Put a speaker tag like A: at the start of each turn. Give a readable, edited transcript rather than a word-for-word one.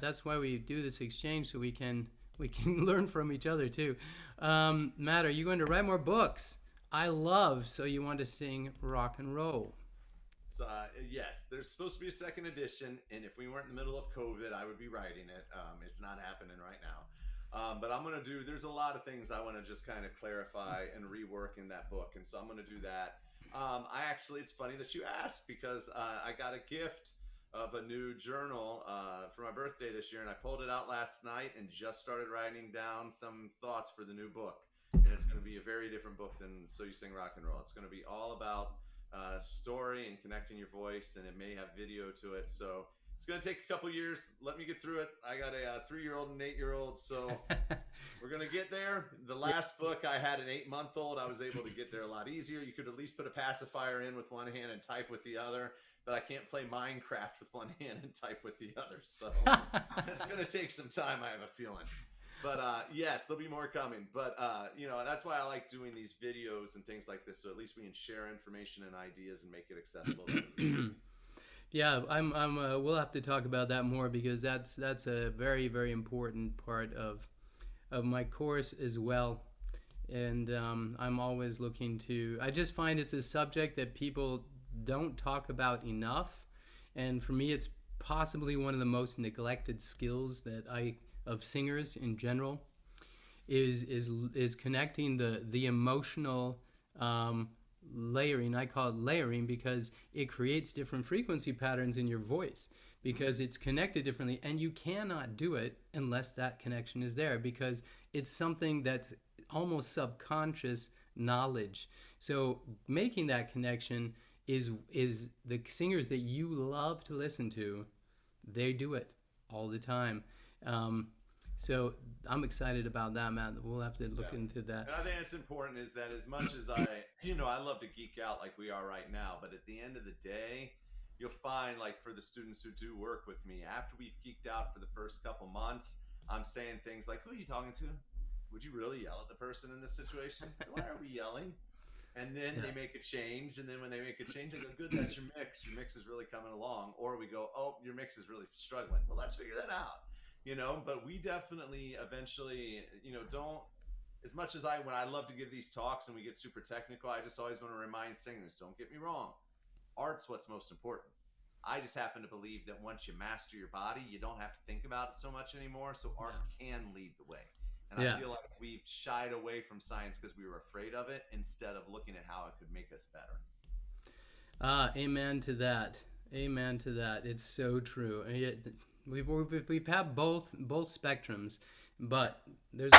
A: that's why we do this exchange, so we can learn from each other too. Matt, are you going to write more books? I love So You Want to Sing Rock and Roll.
B: So, yes, there's supposed to be a second edition, and if we weren't in the middle of COVID, I would be writing it. It's not happening right now. But I'm going to do, there's a lot of things I want to just kind of clarify and rework in that book. And so I'm going to do that. It's funny that you asked, because I got a gift of a new journal for my birthday this year, and I pulled it out last night and just started writing down some thoughts for the new book. And it's going to be a very different book than So You Sing Rock and Roll. It's going to be all about story and connecting your voice, and it may have video to it. So it's going to take a couple years. Let me get through it. I got a 3-year-old and an 8-year-old, so we're going to get there. The last book, I had an 8-month-old. I was able to get there a lot easier. You could at least put a pacifier in with one hand and type with the other, but I can't play Minecraft with one hand and type with the other. So it's going to take some time, I have a feeling. But yes, there'll be more coming. But that's why I like doing these videos and things like this. So at least we can share information and ideas and make it accessible to everybody.
A: Yeah, we'll have to talk about that more, because that's a very, very important part of my course as well. And I'm always looking to. I just find it's a subject that people don't talk about enough, and for me, it's possibly one of the most neglected skills of singers in general, is connecting the emotional layering. I call it layering because it creates different frequency patterns in your voice, because it's connected differently, and you cannot do it unless that connection is there, because it's something that's almost subconscious knowledge. So making that connection is the singers that you love to listen to, they do it all the time. So I'm excited about that, Matt. We'll have to look into that.
B: And I think it's important is that as much as I love to geek out like we are right now, but at the end of the day, you'll find, like, for the students who do work with me, after we've geeked out for the first couple months, I'm saying things like, who are you talking to? Would you really yell at the person in this situation? Why are we yelling? And then they make a change, and then when they make a change, they go, good, that's your mix. Your mix is really coming along. Or we go, oh, your mix is really struggling. Well, let's figure that out. But we definitely eventually, don't, as much as when I love to give these talks and we get super technical, I just always want to remind singers, don't get me wrong, art's what's most important. I just happen to believe that once you master your body, you don't have to think about it so much anymore, so art can lead the way. And I feel like we've shied away from science because we were afraid of it instead of looking at how it could make us better.
A: Amen to that. Amen to that. It's so true. We've had both spectrums, but there's